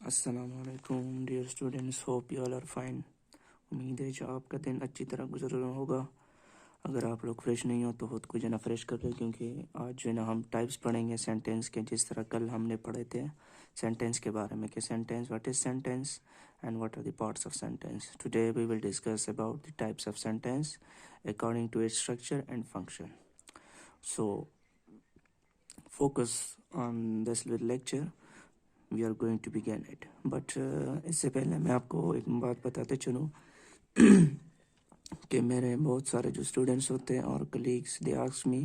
अस्सलामुअलैकुम dear students, hope you all are fine. उम्मीद है जो आपका दिन अच्छी तरह गुजर रहा होगा। अगर आप लोग फ्रेश नहीं हो तो खुद को जो ना फ्रेश कर लें, क्योंकि आज जो है ना हम टाइप्स पढ़ेंगे सेंटेंस के, जिस तरह कल हमने पढ़े थे सेंटेंस के बारे में कि sentence, what is sentence and what are the parts of sentence. Today we will discuss about the types of sentence according to its structure and function. So focus on this little lecture. We are going to begin it. But इससे पहले मैं आपको एक बात बताते चलूँ कि मेरे बहुत सारे जो स्टूडेंट्स होते हैं और colleagues, they ask me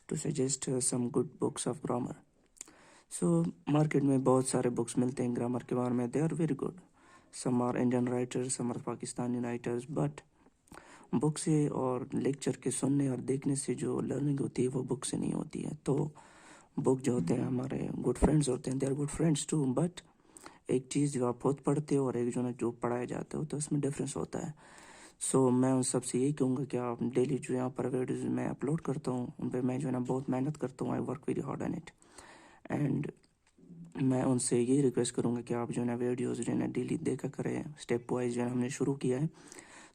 to suggest some good books of grammar. So market में बहुत सारे बुक्स मिलते हैं ग्रामर के बारे में, they are very good. Some are Indian writers, some are Pakistani writers, but book से और लेक्चर के सुनने और देखने से जो लर्निंग होती है वो बुक से नहीं होती है। तो बुक जो होते हैं हमारे गुड फ्रेंड्स होते हैं, they are good friends too, but एक चीज़ जो आप खुद पढ़ते हो और एक जो ना जो पढ़ाया जाता हो तो उसमें डिफरेंस होता है। सो मैं उन सबसे यही कहूँगा कि आप डेली जो यहाँ पर वीडियोज़ मैं अपलोड करता हूँ उन पर मैं जो है ना बहुत मेहनत करता हूँ, I work very hard on it. And मैं उनसे यही रिक्वेस्ट करूँगा कि आप जो है ना वीडियोज़ जो है ना डेली देखा करें। स्टेप वाइज जो है हमने शुरू किया है,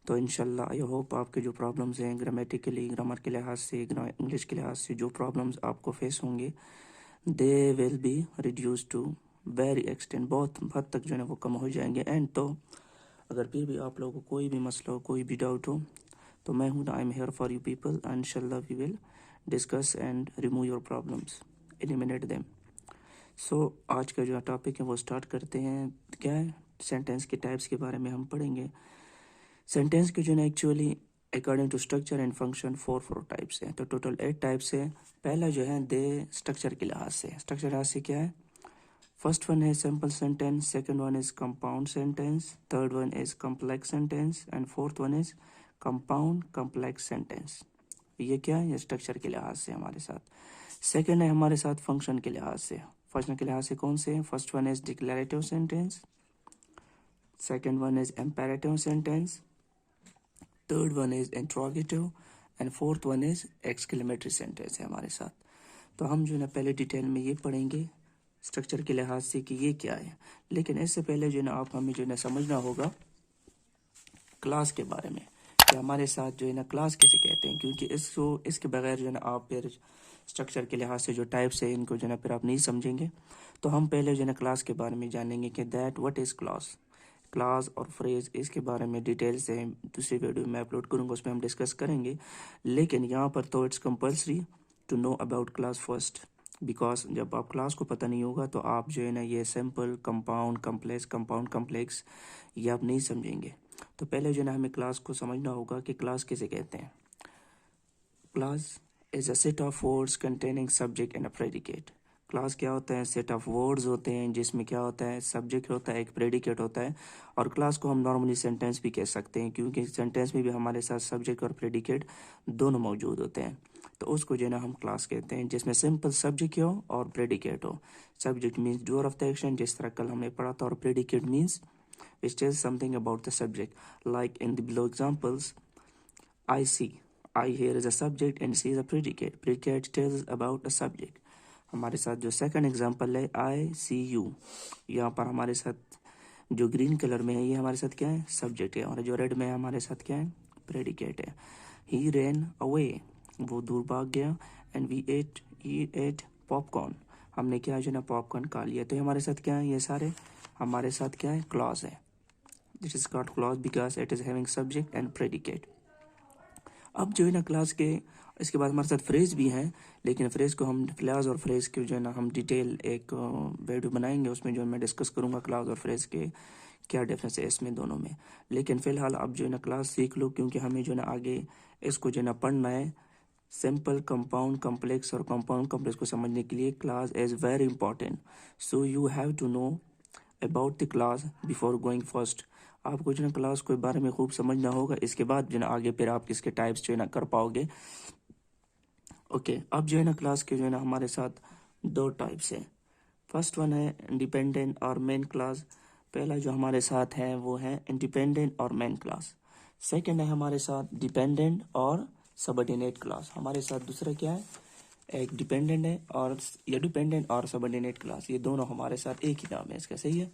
तो इंशाल्लाह आई होप आपके जो प्रॉब्लम्स हैं ग्रामेटिकली, ग्रामर के लिहाज से, इंग्लिश के लिहाज से जो प्रॉब्लम्स आपको फेस होंगे, they will be reduce to very extent, बहुत हद तक जो है ना वो कम हो जाएंगे। एंड तो अगर फिर भी आप लोगों को कोई भी मसला हो, कोई भी डाउट हो, तो मैं हूँ, I am here for you people. इंशाल्लाह we will discuss and remove your problems, eliminate them. So आज का जो टॉपिक है वो स्टार्ट करते हैं। क्या है, सेंटेंस के टाइप्स के बारे में हम पढ़ेंगे। सेंटेंस के जो है actually according to structure and function four types हैं, तो टोटल 8 टाइप्स है। पहला जो है दे स्ट्रक्चर के लिहाज से, स्ट्रक्चर लिहाज से क्या है, फर्स्ट वन है simple sentence, second one is compound sentence, third one is complex sentence and fourth one is compound complex sentence. ये क्या है, ये स्ट्रक्चर के लिहाज से हमारे साथ। सेकंड है हमारे साथ फंक्शन के लिहाज से। फंक्शन के लिहाज से कौन से हैं, first one is declarative sentence, second one is imperative sentence, third one is interrogative and fourth one is exclamatory sentence है हमारे साथ। तो हम जो है ना पहले डिटेल में ये पढ़ेंगे स्ट्रक्चर के लिहाज से कि ये क्या है। लेकिन इससे पहले जो है ना आप हमें जो है ना समझना होगा क्लास के बारे में, कि हमारे साथ जो है ना क्लास कैसे कहते हैं, क्योंकि इसके बगैर जो है ना आप फिर स्ट्रक्चर के लिहाज से जो टाइप्स है इनको जो है ना फिर आप नहीं समझेंगे। तो हम पहले जो है ना क्लास के बारे में जानेंगे कि that what is class. Class और फ्रेज इसके बारे में डिटेल से दूसरी वीडियो में अपलोड करूँगा, उसमें हम डिस्कस करेंगे। लेकिन यहाँ पर तो it's compulsory to know about clause first, because जब आप क्लास को पता नहीं होगा तो आप जो है ना ये सिंपल, कंपाउंड कम्प्लेक्स ये आप नहीं समझेंगे। तो पहले जो है ना हमें क्लास को समझना होगा कि क्लास किसे कहते हैं। Class is a set of words containing subject and a predicate. Class क्या होता है, सेट ऑफ वर्ड्स होते हैं जिसमें क्या होता है, सब्जेक्ट होता है, एक प्रेडिकेट होता है। और क्लास को हम नॉर्मली सेंटेंस भी कह सकते हैं, क्योंकि सेंटेंस में भी हमारे साथ सब्जेक्ट और प्रेडिकेट दोनों मौजूद होते हैं। तो उसको जो है ना हम क्लास कहते हैं, जिसमें सिंपल सब्जेक्ट हो और प्रेडिकेट हो। Subject means doer of the action, जिस तरह कल हमने पढ़ा था, और predicate means which tells something about the subject. Like in the below examples, I see. I here is a subject and see is a predicate. Predicate tells about a subject. हमारे साथ जो सेकंड एग्जांपल है I see you, यहाँ पर हमारे साथ जो green colour में है ये हमारे साथ क्या है, सब्जेक्ट है, और जो रेड में है हमारे साथ क्या है, प्रेडिकेट है। He ran away, वो दूर भाग गया। And he ate popcorn, हमने क्या जो ना पॉपकॉर्न खा लिया। तो हमारे साथ क्या है, ये सारे हमारे साथ क्या है, क्लॉज है। This is called clause because it is having subject and predicate. अब जो है ना क्लास के इसके बाद हमारे साथ फ्रेज भी हैं, लेकिन फ्रेज को हम क्लास और फ्रेज के जो है ना हम डिटेल एक वीडियो बनाएंगे, उसमें जो मैं डिस्कस करूंगा क्लास और फ्रेज के क्या डिफरेंस है इसमें दोनों में। लेकिन फिलहाल आप जो है ना क्लास सीख लो, क्योंकि हमें जो है ना आगे इसको जो है ना पढ़ना है। सिंपल, कंपाउंड, कॉम्प्लेक्स और कंपाउंड कॉम्प्लेक्स को समझने के लिए clause is very important. So you have to know about the clause before going first. आपको जो है क्लास के बारे में खूब समझना होगा, इसके बाद जो है ना आगे फिर आप इसके टाइप्स जो है ना कर पाओगे। ओके, अब जो है ना क्लास के जो है ना हमारे साथ 2 टाइप्स हैं। फर्स्ट वन है इंडिपेंडेंट और मेन क्लास। पहला जो हमारे साथ है वो है इंडिपेंडेंट और मेन क्लास। सेकंड है हमारे साथ डिपेंडेंट और सबऑर्डिनेट क्लास। हमारे साथ दूसरा क्या है, एक डिपेंडेंट है और या डिपेंडेंट और सबऑर्डिनेट क्लास, ये दोनों हमारे साथ एक ही नाम है इसका, सही है।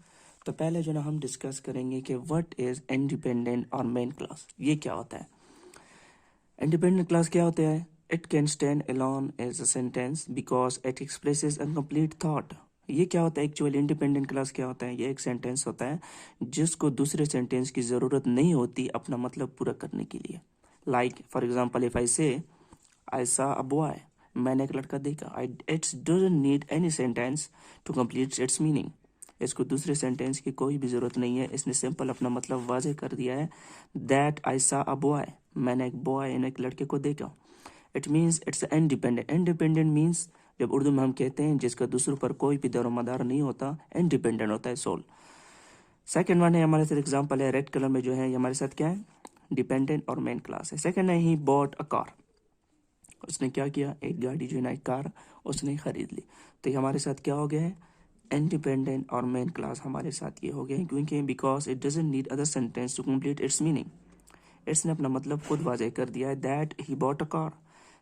तो पहले जो ना हम डिस्कस करेंगे कि व्हाट इज इंडिपेंडेंट और मेन क्लास, ये क्या होता है। इंडिपेंडेंट क्लास क्या होता है? It can stand alone as a sentence because it expresses a complete thought. ये क्या होता है एक्चुअली? इंडिपेंडेंट क्लास क्या होता है? ये एक सेंटेंस होता है जिसको दूसरे सेंटेंस की ज़रूरत नहीं होती अपना मतलब पूरा करने के लिए। Like for example if I say I saw a boy, मैंने एक लड़का देखा, I it's doesn't need any sentence to complete its meaning. इसको दूसरे सेंटेंस की कोई भी ज़रूरत नहीं है, इसने सिंपल अपना मतलब वाजे कर दिया है। That I saw a boy, मैंने एक बॉय यानी एक लड़के को देखा। It means it's independent. Independent means जब उर्दू में हम कहते हैं जिसका दूसरों पर कोई भी दरोमदार नहीं होता, इंडिपेंडेंट होता है सोल। सेकेंड वन है हमारे साथ एग्जाम्पल है रेड कलर में जो है, ये हमारे साथ क्या है? डिपेंडेंट और मेन क्लास है। सेकेंड है ही बॉट अ कार, उसने क्या किया? एक गाड़ी जो है ना, एक कार उसने खरीद ली। तो ये हमारे साथ क्या हो गया है? इंडिपेंडेंट और मेन क्लास हमारे साथ ये हो गए हैं, क्योंकि because it doesn't need other sentence to complete its meaning. इसने अपना मतलब खुद वाजे कर दिया है, that he bought a car.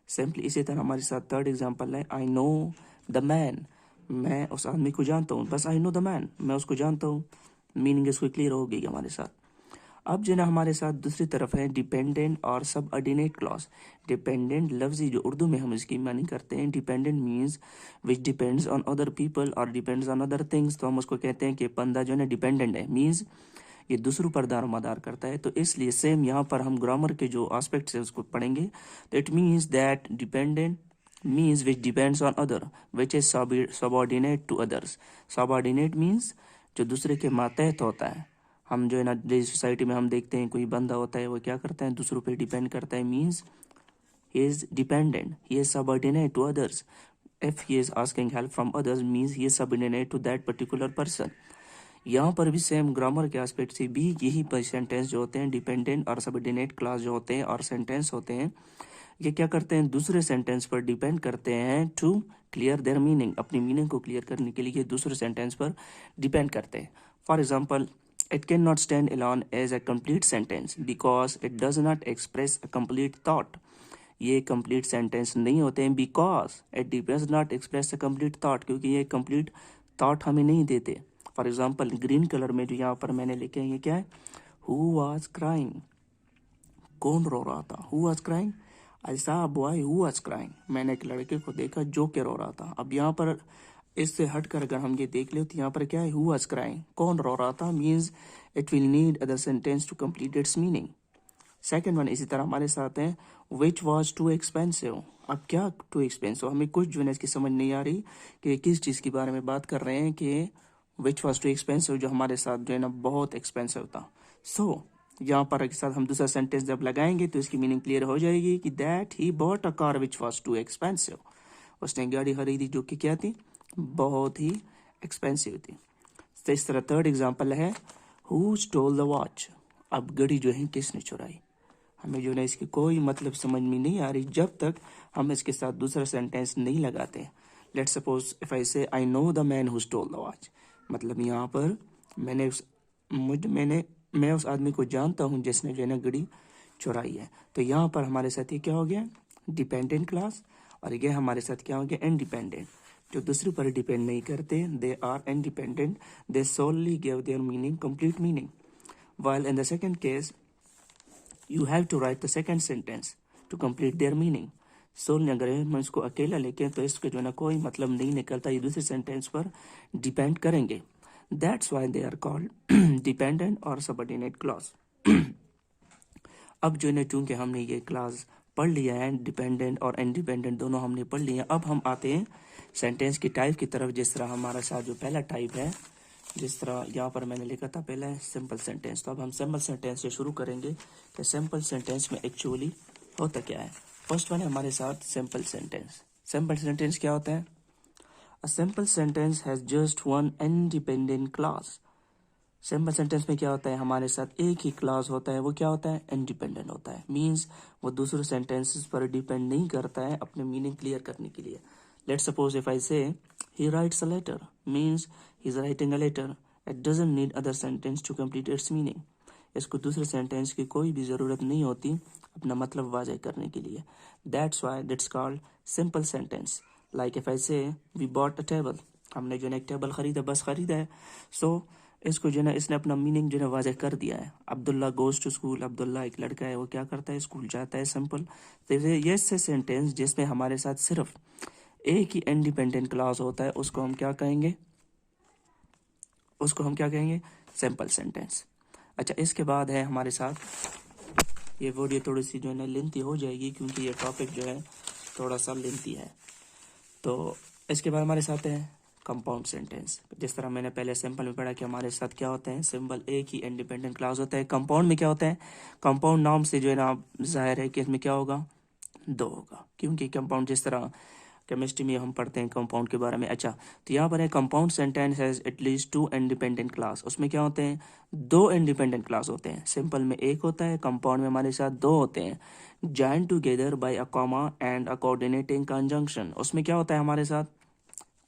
Simply इसी तरह हमारे साथ थर्ड एग्जांपल है आई नो द मैन, मैं उस आदमी को जानता हूँ, बस आई नो द मैन, मैं उसको जानता हूँ। मीनिंग इसको क्लियर हो गई हमारे साथ। अब जो ना हमारे साथ दूसरी तरफ है डिपेंडेंट और सब ऑर्डिनेट क्लॉज। डिपेंडेंट लफ्ज़ ही जो उर्दू में हम इसकी मीनिंग करते हैं, dependent means which depends on other people और डिपेंड्स ऑन अदर थिंग्स। तो हम उसको कहते हैं कि बंदा जो है ना डिपेंडेंट है, मीन्स ये दूसरों पर दारोमदार करता है। तो इसलिए सेम यहाँ पर हम ग्रामर के जो एस्पेक्ट्स है उसको पढ़ेंगे। तो it means that dependent means which depends on other which is subordinate to others. Subordinate means जो दूसरे के मातहत होता है। हम जो है ना डेली सोसाइटी में हम देखते हैं कोई बंदा होता है वो क्या करता है? दूसरों पे डिपेंड करता है, means he is dependent, he is subordinate to others. If he is asking help from others means he is subordinate to that particular person. यहाँ पर भी सेम ग्रामर के एस्पेक्ट से भी यही सेंटेंस जो होते हैं, डिपेंडेंट और सबऑर्डिनेट क्लास जो होते हैं और सेंटेंस होते हैं, ये क्या करते हैं? दूसरे सेंटेंस पर डिपेंड करते हैं टू क्लियर देयर मीनिंग। अपनी मीनिंग को क्लियर करने के लिए दूसरे सेंटेंस पर डिपेंड करते हैं। For example it can not stand alone as a complete sentence because it does not express a complete thought. ये कंप्लीट सेंटेंस नहीं होते हैं because it does not express a complete thought, क्योंकि ये complete thought हमें नहीं देते। For example green colour में जो यहाँ पर मैंने लिखे हैं, ये क्या है? हु वॉज क्राइंग, कौन रो रहा था? Who was crying, I saw a boy who was crying, मैंने एक लड़के को देखा जो के रो रहा था। अब यहाँ पर इससे हटकर अगर हम ये देख ले तो यहाँ पर क्या है? हु वॉज क्राइंग, कौन रो रहा था, means it will need other sentence to complete its meaning. Second one इसी तरह हमारे साथ है विच वॉज टू एक्सपेंसिव। अब क्या टू एक्सपेंसिव? हमें कुछ जो है इसकी समझ नहीं आ रही कि किस चीज़ के बारे में बात कर रहे हैं कि विच वॉज टू एक्सपेंसिव जो हमारे साथ जो है ना बहुत एक्सपेंसिव था। सो यहाँ पर एक साथ हम दूसरा सेंटेंस जब लगाएंगे तो इसकी मीनिंग क्लियर हो जाएगी कि that he bought a car which was too expensive. उसने गाड़ी खरीदी जो कि क्या थी? बहुत ही एक्सपेंसिव थी। तो इस तरह थर्ड एग्जाम्पल है हु स्टोल द वॉच। अब घड़ी जो है किसने चुराई? हमें जो है इसकी कोई मतलब समझ में नहीं आ रही जब तक हम इसके साथ दूसरा सेंटेंस नहीं लगाते। Let's suppose if I say I know the man who stole the watch, मतलब यहाँ पर मैं उस आदमी को जानता हूँ जिसने जो है ना घड़ी चुराई है। तो यहाँ पर हमारे साथ ये क्या हो गया? Dependent class. और ये हमारे साथ क्या हो गया? इंडिपेंडेंट। जो दूसरे पर डिपेंड नहीं करते, they are independent, they solely give their meaning complete meaning. while in the second case you have to write the second sentence to complete their meaning. सोल अगर हम इसको अकेला लेके तो इसके जो है ना कोई मतलब नहीं निकलता, ये दूसरे सेंटेंस पर डिपेंड करेंगे। That's why they are called dependent और सबऑर्डिनेट क्लॉज। अब जो है ना चूंकि हमने ये क्लास पढ़ लिया है, डिपेंडेंट और इंडिपेंडेंट दोनों हमने पढ़ लिए हैं, अब हम आते हैं सेंटेंस की टाइप की तरफ। जिस तरह हमारा साथ जो पहला टाइप है, जिस तरह यहाँ पर मैंने लिखा था पहला है सिंपल सेंटेंस। तो अब हम सिंपल सेंटेंस से शुरू करेंगे कि सिंपल सेंटेंस में एक्चुअली होता क्या है। फर्स्ट वन है हमारे साथ सिंपल सेंटेंस। सिंपल सेंटेंस क्या होता है? A simple sentence has just one independent class. Simple sentence में क्या होता है? हमारे साथ एक ही क्लास होता है, वो क्या होता है? इंडिपेंडेंट होता है। मीन्स वो दूसरे सेंटेंसेस पर डिपेंड नहीं करता है अपने मीनिंग क्लियर करने के लिए। लेट्स सपोज इफ आई से he writes a letter, means he's writing a letter. It doesn't need other sentence to complete its meaning. इसको दूसरे सेंटेंस की कोई भी ज़रूरत नहीं होती अपना मतलब वाज़ह करने के लिए। That's why that's called simple sentence. Like if I say we bought a table, हमने जो है एक टेबल खरीदा, बस खरीदा है। So इसको जो है ना इसने अपना मीनिंग जो है वाज़ह कर दिया है। Abdullah goes to school, Abdullah एक लड़का है, वो क्या करता है, स्कूल जाता है, सिंपल। तो ये से सेंटेंस जिसमें हमारे साथ सिर्फ एक ही इंडिपेंडेंट क्लॉज होता है, उसको हम क्या कहेंगे, सिंपल सेंटेंस। अच्छा, इसके बाद है हमारे साथ ये वीडियो थोड़ी सी जो है ना लेंथी हो जाएगी, क्योंकि ये टॉपिक जो है थोड़ा सा लेंथी है। तो इसके बाद हमारे साथ है कंपाउंड सेंटेंस। जिस तरह मैंने पहले सिंपल में पढ़ा कि हमारे साथ क्या होते हैं, सिंपल एक ही इंडिपेंडेंट क्लॉज होता है। कंपाउंड में क्या होता है, कंपाउंड नाम से जो है ना जाहिर है कि इसमें क्या होगा, दो होगा, क्योंकि कंपाउंड जिस तरह केमिस्ट्री में हम पढ़ते हैं कंपाउंड के बारे में। अच्छा, तो यहाँ पर है compound sentence has at least to independent class. उसमें क्या होते हैं, दो इंडिपेंडेंट क्लास होते हैं। सिंपल में एक होता है, कंपाउंड में हमारे साथ दो होते हैं। Join together by a comma and a coordinating conjunction. उसमें क्या होता है, हमारे साथ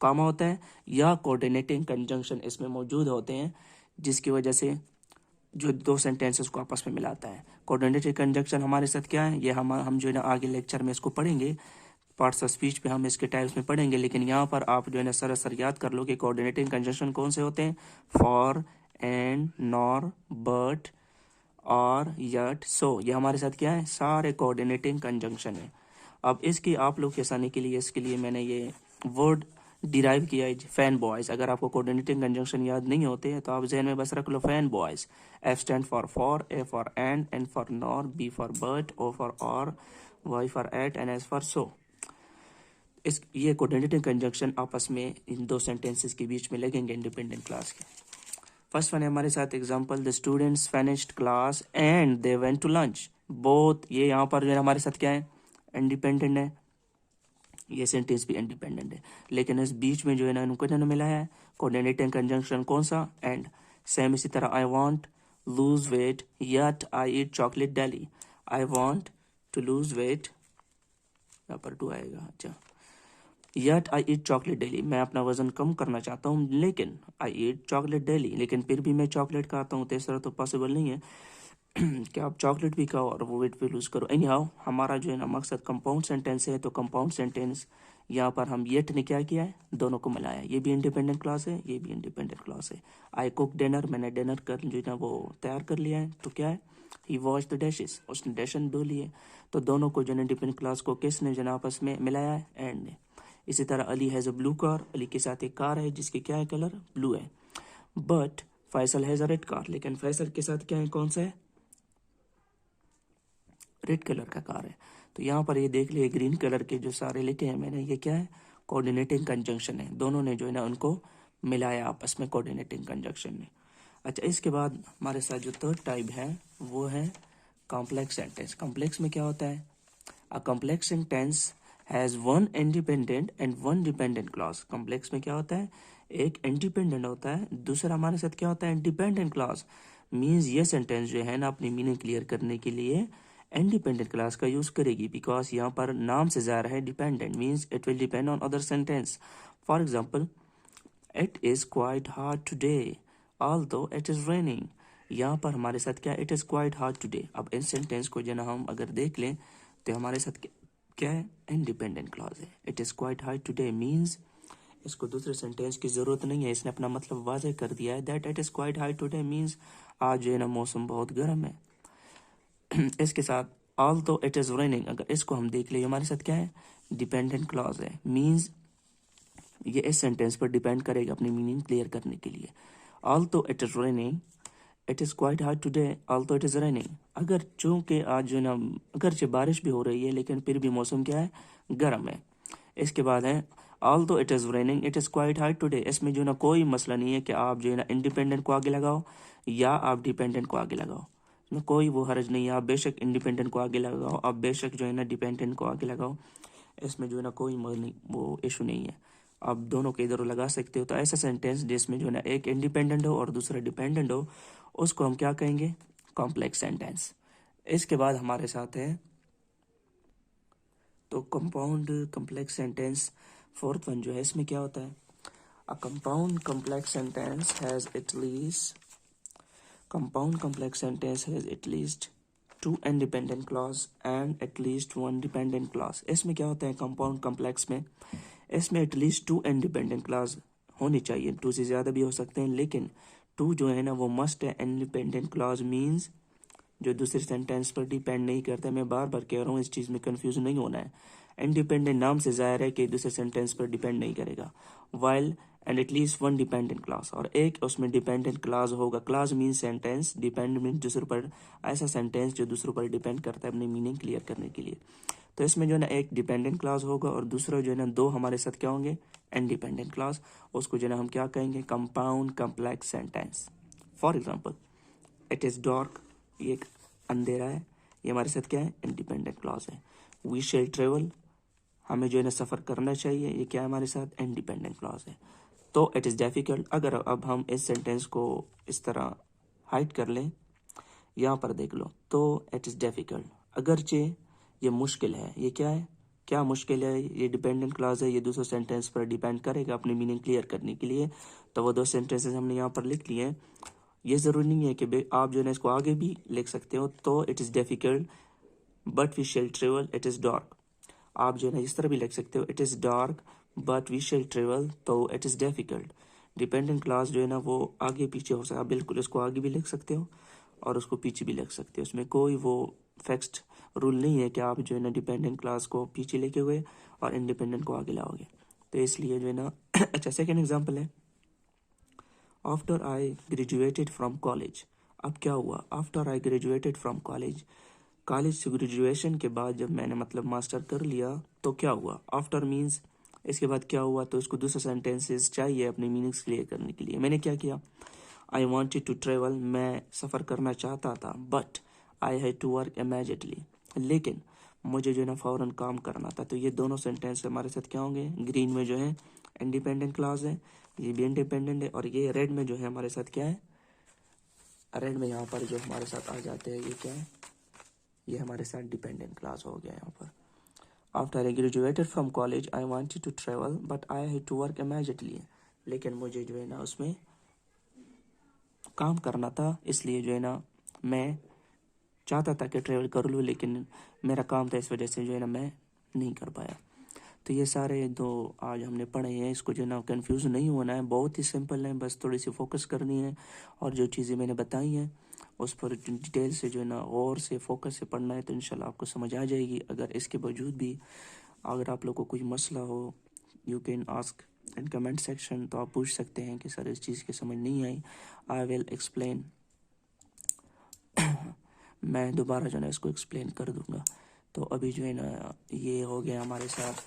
कॉमा होता है या कोऑर्डिनेटिंग कंजंक्शन इसमें मौजूद होते हैं, जिसकी वजह से जो दो सेंटेंसेस को आपस में मिलाता है। कोऑर्डिनेटिंग कंजंक्शन हमारे साथ क्या है, ये हम जो है ना आगे लेक्चर में इसको पढ़ेंगे, पार्ट्स ऑफ स्पीच पे हम इसके टाइप्स में पढ़ेंगे। लेकिन यहाँ पर आप जो है ना सर याद कर लो कि कोऑर्डिनेटिंग कंजंक्शन कौन से होते हैं, फॉर, एंड, नॉर, बट, और, यट, सो। ये हमारे साथ क्या है, सारे कोऑर्डिनेटिंग कंजंक्शन है। अब इसकी आप लोग के आसानी के लिए इसके लिए मैंने ये वर्ड डिराइव किया है, फैन बॉयज। अगर आपको कोऑर्डिनेटिंग कंजंक्शन याद नहीं होते हैं तो आप जहन में बस रख लो fan boys. F stand for, A for and, N for nor, B for but, O for or, Y for yet, and S for so. ये कोऑर्डिनेटिंग कंजंक्शन आपस में इन दो सेंटेंसेस के बीच में लगेंगे इंडिपेंडेंट क्लास के। फर्स्ट वन है हमारे साथ example, the students finished class and they went to lunch. Both, ये यहाँ पर जो है हमारे साथ क्या है, इंडिपेंडेंट है, ये सेंटेंस भी इंडिपेंडेंट है। लेकिन इस बीच में जो है ना इनको ना मिला है कोऑर्डिनेटिंग कंजंक्शन कौन सा, एंड। सेम इसी तरह, I want lose weight yet I eat chocolate daily. I want to lose weight, यहाँ पर टू आएगा। अच्छा, yet I eat chocolate daily, मैं अपना वजन कम करना चाहता हूँ, लेकिन आई ईट चॉकलेट डेली, लेकिन फिर भी मैं चॉकलेट खाता हूँ। तीसरा तो पॉसिबल नहीं है कि आप चॉकलेट भी खाओ और वो वेट भी लूज करो। एनी हाउ, हमारा जो है ना मकसद कंपाउंड सेंटेंस है, तो कंपाउंड सेंटेंस यहाँ पर हम येट ने क्या किया है, दोनों को मिलाया। ये भी इंडिपेंडेंट क्लास है, ये भी इंडिपेंडेंट क्लास है। आई कुक डिनर, मैंने डिनर कर जो है ना वो तैयार कर लिया है, तो क्या है, ही वॉश द डिशेस, उसने डिशन धो लिए। तो दोनों को जो है इंडिपेंडेंट क्लास को किसने जो है आपस में मिलाया है, एंड ने। इसी तरह Ali has a blue car, Ali के साथ एक कार है जिसकी क्या है, कलर ब्लू है। But Faisal has a red car, लेकिन फैसल के साथ क्या है, कौन सा है, रेड कलर का कार है। तो यहाँ पर ये देख लिए ग्रीन कलर के जो सारे लिखे हैं मैंने, ये क्या है, कोऑर्डिनेटिंग कंजंक्शन है। दोनों ने जो है ना उनको मिलाया आपस में कोऑर्डिनेटिंग कंजंक्शन में। अच्छा, इसके बाद हमारे साथ जो थर्ड टाइप है वो है कॉम्प्लेक्स सेंटेंस। कॉम्प्लेक्स में क्या होता है, a complex sentence has one independent and one dependent clause. Complex में क्या होता है, एक इंडिपेंडेंट होता है, दूसरा हमारे साथ क्या होता है, डिपेंडेंट क्लॉज। मीन्स ये सेंटेंस जो है ना अपनी मीनिंग क्लियर करने के लिए इंडिपेंडेंट क्लास का यूज करेगी, बिकॉज यहाँ पर नाम से जा रहा है dependent, means it will depend on other sentence. For example, it is quite hard today although it is raining. यहाँ पर हमारे साथ क्या, it is quite hard today. अब इन सेंटेंस को जो ना हम अगर देख लें तो हमारे साथ क्या है, इंडिपेंडेंट क्लॉज है। It is quite hard today means इसको दूसरे सेंटेंस की जरूरत नहीं है, इसने अपना मतलब वाज़ेह कर दिया है। That it is quite hard today means आज जो है ना मौसम बहुत गर्म है। इसके साथ ऑल्दो इट इज रेनिंग, अगर इसको हम देख ले हमारे साथ क्या है, डिपेंडेंट क्लॉज है। मीन्स ये इस सेंटेंस पर डिपेंड करेगा अपनी मीनिंग क्लियर करने के लिए। Although it is raining, it is quite hard today although it is raining. अगर चूंकि आज जो ना अगरचे बारिश भी हो रही है लेकिन फिर भी मौसम क्या है, गर्म है। इसके बाद है although it is raining it is quite hard today. इसमें जो ना कोई मसला नहीं है कि आप जो है ना इंडिपेंडेंट को आगे लगाओ या आप डिपेंडेंट को आगे लगाओ, इसमें कोई वो हर्ज नहीं है। आप बेशक इंडिपेंडेंट को आगे लगाओ, आप बेशक जो है ना डिपेंडेंट को आगे लगाओ, इसमें जो है ना कोई वो इशू नहीं है, आप दोनों के इधर लगा सकते हो। तो ऐसा सेंटेंस जिसमें जो है ना एक इंडिपेंडेंट हो और दूसरा डिपेंडेंट हो, उसको हम क्या कहेंगे, कॉम्प्लेक्स सेंटेंस। इसके बाद हमारे साथ है तो compound complex sentence. Fourth one जो है इसमें क्या होता है, a compound complex sentence has at least, compound complex sentence has at least two independent clause and at least one dependent clause। इसमें क्या होता है compound complex में, इसमें at least two independent clause होनी चाहिए, टू से ज़्यादा भी हो सकते हैं लेकिन टू जो है ना वो मस्ट है। इंडिपेंडेंट क्लॉज मीन्स जो दूसरे सेंटेंस पर डिपेंड नहीं करता। मैं बार बार कह रहा हूँ, इस चीज़ में कंफ्यूज नहीं होना है। इंडिपेंडेंट नाम से जाहिर है कि दूसरे सेंटेंस पर डिपेंड नहीं करेगा। While and at least one dependent class, और एक उसमें डिपेंडेंट क्लास होगा। Class mean sentence, depend mean दूसरे पर, ऐसा सेंटेंस जो दूसरों पर डिपेंड करता है अपनी मीनिंग क्लियर करने के लिए। तो इसमें जो है ना एक डिपेंडेंट क्लास होगा और दूसरा जो है ना दो हमारे साथ क्या होंगे, इंडिपेंडेंट क्लास। उसको जो है ना हम क्या कहेंगे, compound complex sentence. For example, it is dark, ये एक अंधेरा है, ये हमारे साथ क्या है, इंडिपेंडेंट क्लॉज है। वी शेल ट्रेवल, हमें जो है ना सफ़र करना चाहिए, ये क्या है हमारे साथ, इंडिपेंडेंट क्लॉज है। तो इट इज़ डिफ़िकल्ट, अगर अब हम इस सेंटेंस को इस तरह हाइड कर लें, यहाँ पर देख लो, तो इट इज़ डिफ़िकल्ट, अगरचे ये मुश्किल है। ये क्या है, क्या मुश्किल है, ये डिपेंडेंट क्लॉज है, ये दूसरे सेंटेंस पर डिपेंड करेगा अपनी मीनिंग क्लियर करने के लिए। तो वो दो सेंटेंसेस हमने यहाँ पर लिख लिए हैं। ये ज़रूरी नहीं है कि आप जो है ना इसको आगे भी लिख सकते हो। तो it is difficult but we shall travel, it is dark. आप जो है ना इस तरह भी लिख सकते हो, it is dark but we shall travel, तो it is difficult. Dependent class जो है ना वो आगे पीछे हो सकता है, बिल्कुल इसको आगे भी लिख सकते हो और उसको पीछे भी लिख सकते हो। उसमें कोई वो फिक्स्ड रूल नहीं है कि आप जो है ना डिपेंडेंट क्लास को पीछे लेके हुए और इंडिपेंडेंट को आगे लाओगे। तो इसलिए जो है ना अच्छा, सेकेंड एग्जाम्पल है, after I graduated from college. अब क्या हुआ, after I graduated from college, college से ग्रेजुएशन के बाद जब मैंने मतलब मास्टर कर लिया तो क्या हुआ। आफ्टर मीन्स इसके बाद क्या हुआ, तो इसको दूसरे सेंटेंसेस चाहिए अपनी मीनिंग्स क्लियर करने के लिए। मैंने क्या किया, आई वॉन्टेड टू ट्रेवल, मैं सफ़र करना चाहता था, but I had to work immediately, लेकिन मुझे जो है ना फ़ौरन काम करना था। तो ये दोनों सेंटेंस हमारे साथ क्या होंगे, ग्रीन में जो है इंडिपेंडेंट क्लॉज है, ये भी इंडिपेंडेंट है, और ये रेड में जो है हमारे साथ क्या है, रेड में यहाँ पर जो हमारे साथ आ जाते हैं ये क्या है, ये हमारे साथ डिपेंडेंट क्लास हो गया यहाँ पर। After I graduated from college I wanted to travel but I had to work immediately, लेकिन मुझे जो है ना उसमें काम करना था, इसलिए जो है ना मैं चाहता था कि ट्रेवल कर लूँ, लेकिन मेरा काम था, इस वजह से जो है ना मैं नहीं कर पाया। तो ये सारे दो आज हमने पढ़े हैं, इसको जो है ना कंफ्यूज नहीं होना है, बहुत ही सिंपल है, बस थोड़ी सी फोकस करनी है और जो चीज़ें मैंने बताई हैं उस पर डिटेल से जो है ना और से फोकस से पढ़ना है, तो इंशाल्लाह आपको समझ आ जाएगी। अगर इसके बावजूद भी अगर आप लोग को कोई मसला हो, you can ask in comment section, तो आप पूछ सकते हैं कि सर इस चीज़ की समझ नहीं आई, आई विल एक्सप्लेन मैं दोबारा जो है ना इसको एक्सप्लेन कर दूंगा। तो अभी जो है ना ये हो गया हमारे साथ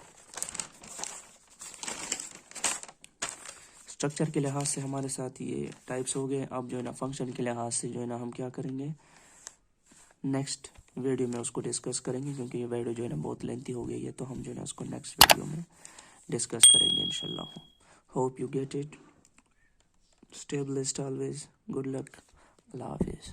स्ट्रक्चर के लिहाज से, हमारे साथ ये टाइप्स हो गए। अब जो है ना फंक्शन के लिहाज से जो है ना हम क्या करेंगे, नेक्स्ट वीडियो में उसको डिस्कस करेंगे, क्योंकि ये वीडियो जो है ना बहुत लेंथी हो गई है, तो हम जो है ना उसको नेक्स्ट वीडियो में डिस्कस करेंगे इंशाल्लाह। Hope you get it, stay blessed always, good luck, अल्लाह हाफिज़।